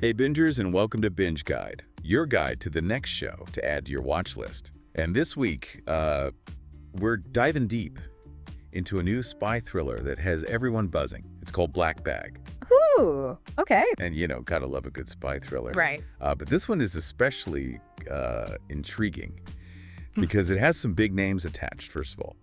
Hey Bingers, and welcome to Binge Guide, your guide to the next show to add to your watch list. And this week, we're diving deep into a new spy thriller that has everyone buzzing. It's called Black Bag. Ooh, okay. And gotta love a good spy thriller. Right. But this one is especially intriguing because it has some big names attached, first of all.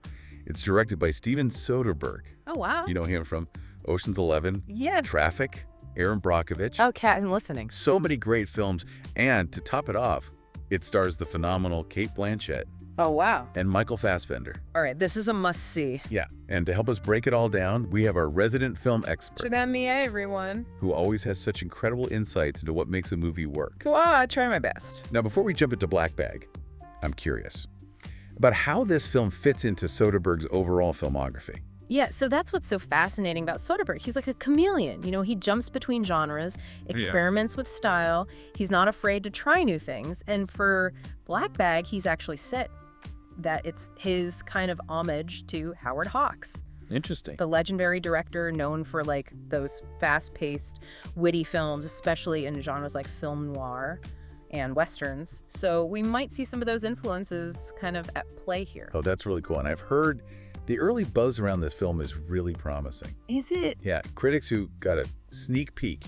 It's directed by Steven Soderbergh. Oh, wow. You know him from Ocean's 11, Yeah. Traffic, Aaron Brockovich. Oh, Cat, I'm listening. So many great films. And to top it off, it stars the phenomenal Cate Blanchett Oh, wow. and Michael Fassbender. All right, this is a must-see. Yeah. And to help us break it all down, we have our resident film expert Shadami, everyone. who always has such incredible insights into what makes a movie work. Well, I try my best. Now, before we jump into Black Bag, I'm curious about how this film fits into Soderbergh's overall filmography. Yeah, so that's what's so fascinating about Soderbergh. He's like a chameleon. You know, he jumps between genres, experiments with style. He's not afraid to try new things. And for Black Bag, he's actually said that it's his kind of homage to Howard Hawks, Interesting. the legendary director known for like those fast-paced, witty films, especially in genres like film noir and westerns. So we might see some of those influences kind of at play here. Oh, that's really cool. And I've heard the early buzz around this film is really promising. Is it? Yeah, critics who got a sneak peek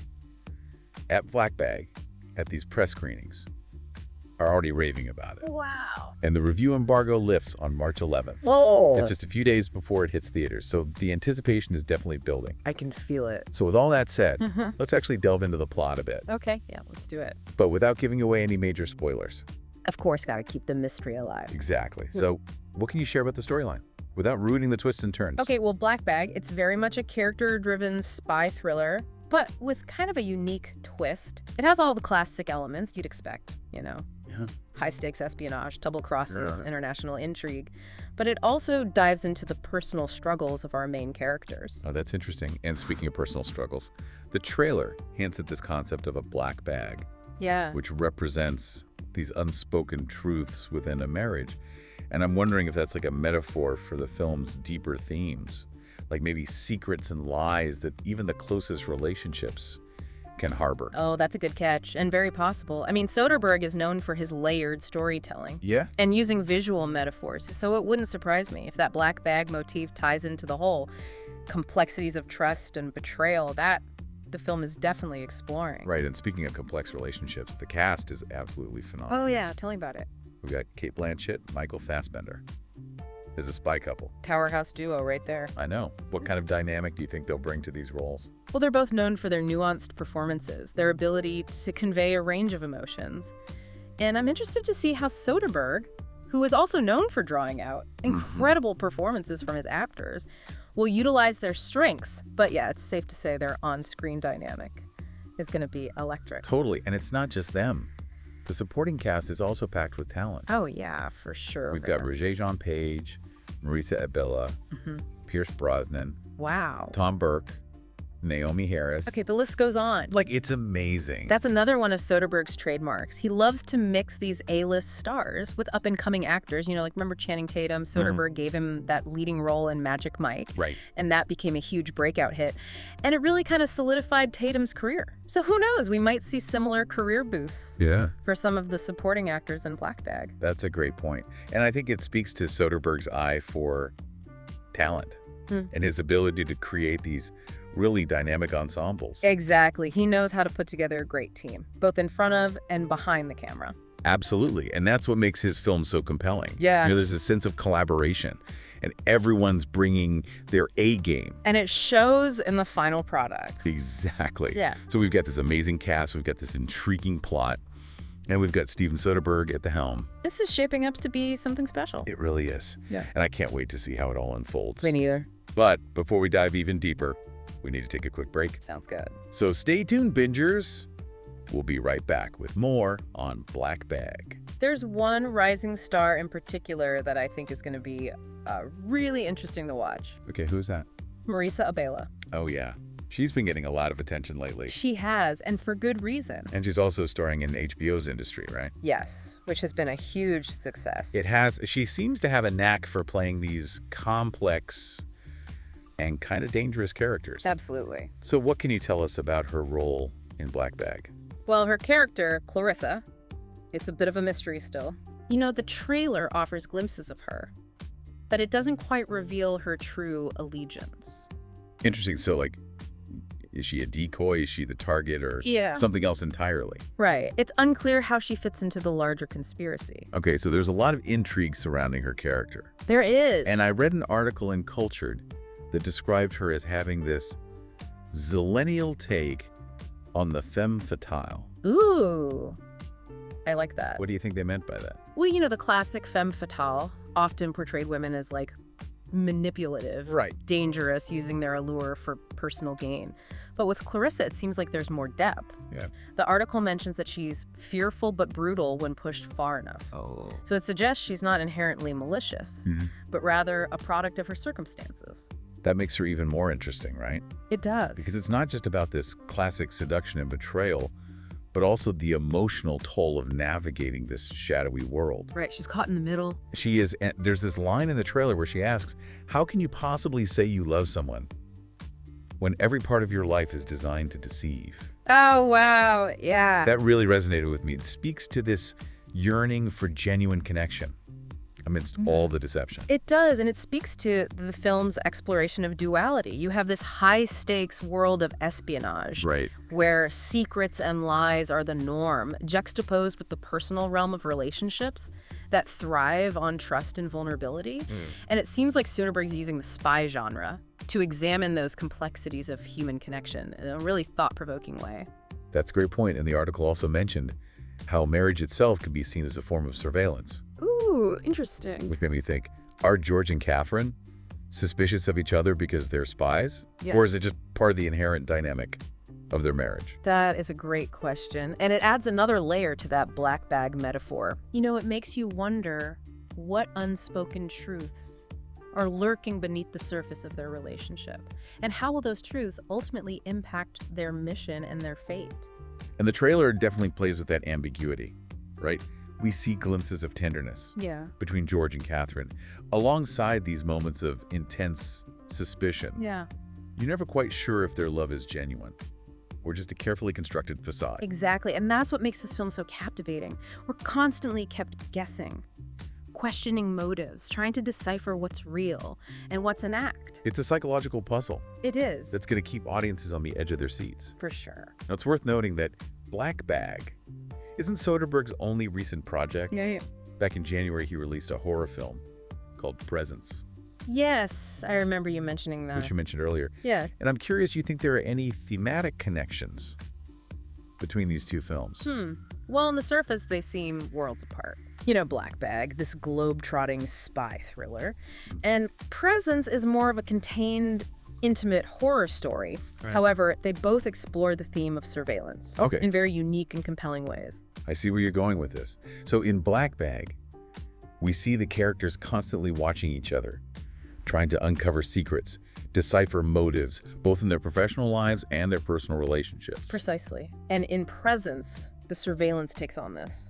at Black Bag at these press screenings are already raving about it. Wow. And the review embargo lifts on March 11th. Whoa. It's just a few days before it hits theaters, so the anticipation is definitely building. I can feel it. So with all that said, let's actually delve into the plot a bit, Okay, yeah, let's do it. but without giving away any major spoilers. Of course, got to keep the mystery alive. Exactly. So what can you share about the storyline without ruining the twists and turns? Okay, well, Black Bag, it's very much a character-driven spy thriller, but with kind of a unique twist. It has all the classic elements you'd expect, you know. Yeah. High-stakes espionage, double crosses, international intrigue. But it also dives into the personal struggles of our main characters. Oh, that's interesting. And speaking of personal struggles, the trailer hints at this concept of a black bag, Yeah. which represents these unspoken truths within a marriage. And I'm wondering if that's like a metaphor for the film's deeper themes, like maybe secrets and lies that even the closest relationships can harbor. Oh, that's a good catch, and very possible. I mean, Soderbergh is known for his layered storytelling Yeah? and using visual metaphors, so it wouldn't surprise me if that black bag motif ties into the whole complexities of trust and betrayal that the film is definitely exploring. Right, and speaking of complex relationships, the cast is absolutely phenomenal. Oh, yeah, tell me about it. We've got Cate Blanchett, Michael Fassbender. Is a spy couple. Powerhouse duo right there. I know. What kind of dynamic do you think they'll bring to these roles? Well, they're both known for their nuanced performances, their ability to convey a range of emotions. And I'm interested to see how Soderbergh, who is also known for drawing out incredible performances from his actors, will utilize their strengths. But yeah, it's safe to say their on-screen dynamic is going to be electric. Totally. And it's not just them. The supporting cast is also packed with talent. Oh, yeah, for sure. We've got Regé-Jean Page, Marisa Abella, Pierce Brosnan, Wow. Tom Burke, Naomi Harris. Okay, the list goes on. Like, it's amazing. That's another one of Soderbergh's trademarks. He loves to mix these A-list stars with up-and-coming actors. You know, like remember Channing Tatum? Soderbergh gave him that leading role in Magic Mike. Right. And that became a huge breakout hit. And it really kind of solidified Tatum's career. So who knows? We might see similar career boosts Yeah. for some of the supporting actors in Black Bag. That's a great point. And I think it speaks to Soderbergh's eye for talent and his ability to create these really dynamic ensembles. Exactly. He knows how to put together a great team, both in front of and behind the camera. Absolutely. And that's what makes his film so compelling. Yes. There's a sense of collaboration and everyone's bringing their A game. And it shows in the final product. Exactly. Yeah. So we've got this amazing cast, we've got this intriguing plot, and we've got Steven Soderbergh at the helm. This is shaping up to be something special. It really is. Yeah. And I can't wait to see how it all unfolds. Me neither. But before we dive even deeper, we need to take a quick break. Sounds good. So stay tuned, Bingers. We'll be right back with more on Black Bag. There's one rising star in particular that I think is going to be really interesting to watch. Okay, who's that? Marisa Abella. Oh, yeah. She's been getting a lot of attention lately. She has, and for good reason. And she's also starring in HBO's industry, right? Yes, which has been a huge success. It has. She seems to have a knack for playing these complex and kind of dangerous characters. Absolutely. So what can you tell us about her role in Black Bag? Well, her character, Clarissa, it's a bit of a mystery still. You know, the trailer offers glimpses of her, but it doesn't quite reveal her true allegiance. Interesting. So, like, is she a decoy? Is she the target, or something else entirely? Right. It's unclear how she fits into the larger conspiracy. Okay, so there's a lot of intrigue surrounding her character. There is. And I read an article in Cultured that described her as having this zillennial take on the femme fatale. Ooh. I like that. What do you think they meant by that? Well, you know, the classic femme fatale often portrayed women as, like, manipulative, Right. dangerous, using their allure for personal gain. But with Clarissa, it seems like there's more depth. Yeah. The article mentions that she's fearful but brutal when pushed far enough. Oh. So it suggests she's not inherently malicious, but rather a product of her circumstances. That makes her even more interesting, right? It does. Because it's not just about this classic seduction and betrayal, but also the emotional toll of navigating this shadowy world. Right, she's caught in the middle. She is, and there's this line in the trailer where she asks, how can you possibly say you love someone when every part of your life is designed to deceive? Oh, wow, yeah. That really resonated with me. It speaks to this yearning for genuine connection amidst all the deception. It does, and it speaks to the film's exploration of duality. You have this high-stakes world of espionage, Right. where secrets and lies are the norm, juxtaposed with the personal realm of relationships that thrive on trust and vulnerability. And it seems like Soderbergh's using the spy genre to examine those complexities of human connection in a really thought-provoking way. That's a great point. And the article also mentioned how marriage itself can be seen as a form of surveillance. Ooh, interesting. Which made me think, are George and Catherine suspicious of each other because they're spies? Yeah. Or is it just part of the inherent dynamic of their marriage? That is a great question, and it adds another layer to that black bag metaphor. You know, it makes you wonder what unspoken truths are lurking beneath the surface of their relationship, and how will those truths ultimately impact their mission and their fate? And the trailer definitely plays with that ambiguity, right? We see glimpses of tenderness between George and Catherine, alongside these moments of intense suspicion. Yeah. You're never quite sure if their love is genuine or just a carefully constructed facade. Exactly, and that's what makes this film so captivating. We're constantly kept guessing, questioning motives, trying to decipher what's real and what's an act. It's a psychological puzzle It is. that's going to keep audiences on the edge of their seats. For sure. Now, it's worth noting that Black Bag isn't Soderbergh's only recent project. Yeah. Back in January, he released a horror film called Presence, Yes, I remember you mentioning that. which you mentioned earlier. Yeah. And I'm curious, you think there are any thematic connections between these two films? Well, on the surface, they seem worlds apart. You know, Black Bag, this globe-trotting spy thriller. And Presence is more of a contained, intimate horror story. Right. However, they both explore the theme of surveillance in very unique and compelling ways. I see where you're going with this. So in Black Bag, we see the characters constantly watching each other, trying to uncover secrets, decipher motives, both in their professional lives and their personal relationships. Precisely. And in Presence, the surveillance takes on this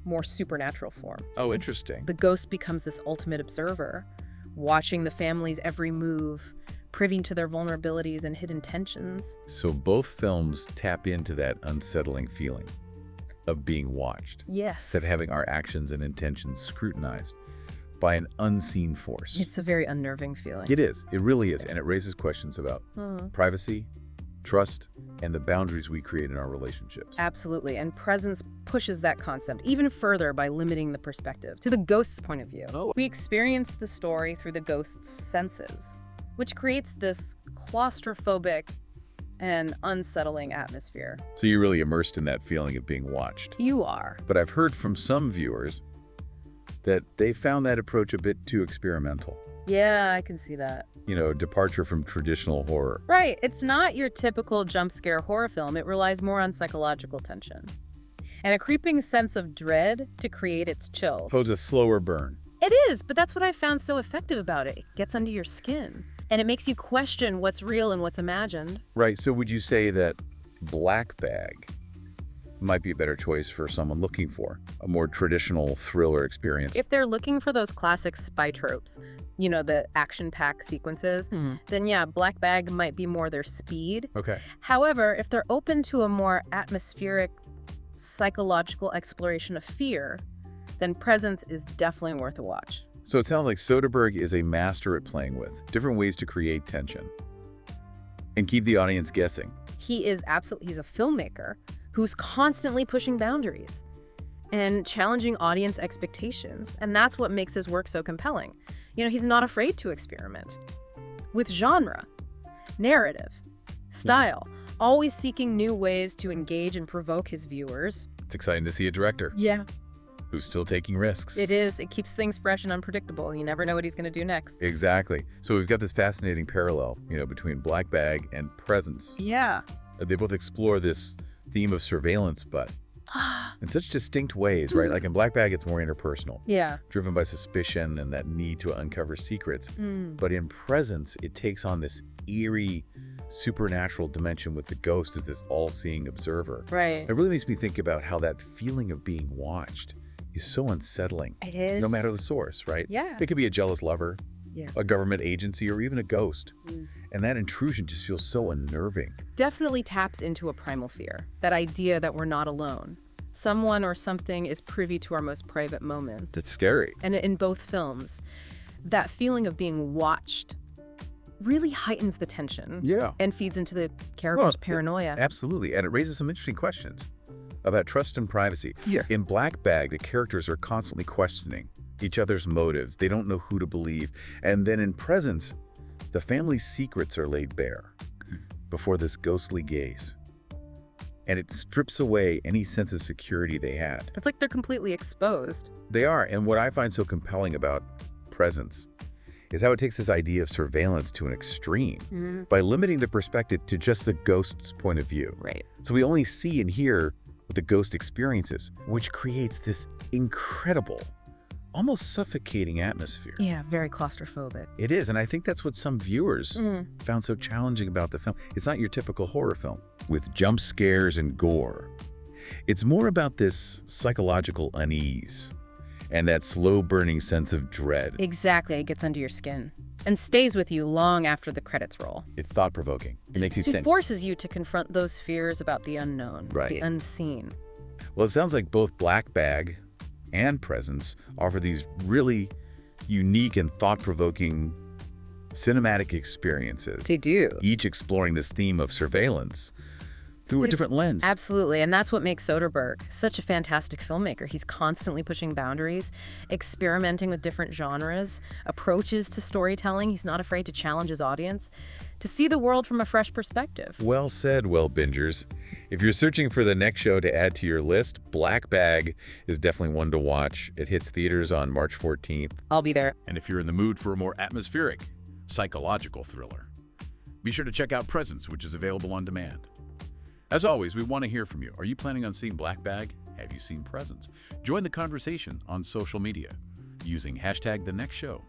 more supernatural form. Oh, interesting. The ghost becomes this ultimate observer, watching the family's every move, privy to their vulnerabilities and hidden tensions. So both films tap into that unsettling feeling of being watched. Yes. Of having our actions and intentions scrutinized by an unseen force. It's a very unnerving feeling. It is. It really is. And it raises questions about privacy, trust, and the boundaries we create in our relationships. Absolutely. And Presence pushes that concept even further by limiting the perspective to the ghost's point of view. We experience the story through the ghost's senses, which creates this claustrophobic and unsettling atmosphere. So you're really immersed in that feeling of being watched. You are. But I've heard from some viewers that they found that approach a bit too experimental. Yeah, I can see that. You know, departure from traditional horror. Right. It's not your typical jump scare horror film. It relies more on psychological tension and a creeping sense of dread to create its chills. Pose a slower burn. It is, but that's what I found so effective about it. It gets under your skin, and it makes you question what's real and what's imagined. Right, so would you say that Black Bag might be a better choice for someone looking for a more traditional thriller experience? If they're looking for those classic spy tropes, you know, the action-packed sequences, then yeah, Black Bag might be more their speed. Okay. However, if they're open to a more atmospheric, psychological exploration of fear, then Presence is definitely worth a watch. So it sounds like Soderbergh is a master at playing with different ways to create tension and keep the audience guessing. He's a filmmaker who's constantly pushing boundaries and challenging audience expectations. And that's what makes his work so compelling. He's not afraid to experiment with genre, narrative, style, always seeking new ways to engage and provoke his viewers. It's exciting to see a director who's still taking risks. It is. It keeps things fresh and unpredictable. You never know what he's going to do next. Exactly. So we've got this fascinating parallel, between Black Bag and Presence. Yeah. They both explore this theme of surveillance, but in such distinct ways, right? Like in Black Bag, it's more interpersonal. Yeah. Driven by suspicion and that need to uncover secrets. But in Presence, it takes on this eerie, supernatural dimension with the ghost as this all-seeing observer. Right. It really makes me think about how that feeling of being watched is so unsettling. It is. No matter the source, right? Yeah. It could be a jealous lover, a government agency, or even a ghost. And that intrusion just feels so unnerving. Definitely taps into a primal fear, that idea that we're not alone. Someone or something is privy to our most private moments. It's scary. And in both films, that feeling of being watched really heightens the tension. Yeah. And feeds into the character's paranoia. Absolutely. And it raises some interesting questions about trust and privacy. Yeah. In Black Bag, the characters are constantly questioning each other's motives. They don't know who to believe. And then in Presence, the family's secrets are laid bare before this ghostly gaze. And it strips away any sense of security they had. It's like they're completely exposed. They are. And what I find so compelling about Presence is how it takes this idea of surveillance to an extreme by limiting the perspective to just the ghost's point of view. Right. So we only see and hear what the ghost experiences, which creates this incredible, almost suffocating atmosphere. Yeah, very claustrophobic. It is, and I think that's what some viewers found so challenging about the film. It's not your typical horror film with jump scares and gore. It's more about this psychological unease and that slow-burning sense of dread. Exactly, it gets under your skin and stays with you long after the credits roll. It's thought-provoking. It makes you It think. forces you to confront those fears about the unknown, Right. the unseen. Well, it sounds like both Black Bag and Presence offer these really unique and thought-provoking cinematic experiences, They do. each exploring this theme of surveillance through a different lens. Absolutely, and that's what makes Soderbergh such a fantastic filmmaker. He's constantly pushing boundaries, experimenting with different genres, approaches to storytelling. He's not afraid to challenge his audience, to see the world from a fresh perspective. Well said, well bingers. If you're searching for the next show to add to your list, Black Bag is definitely one to watch. It hits theaters on March 14th. I'll be there. And if you're in the mood for a more atmospheric, psychological thriller, be sure to check out Presence, which is available on demand. As always, we want to hear from you. Are you planning on seeing Black Bag? Have you seen Presence? Join the conversation on social media using #TheNextShow.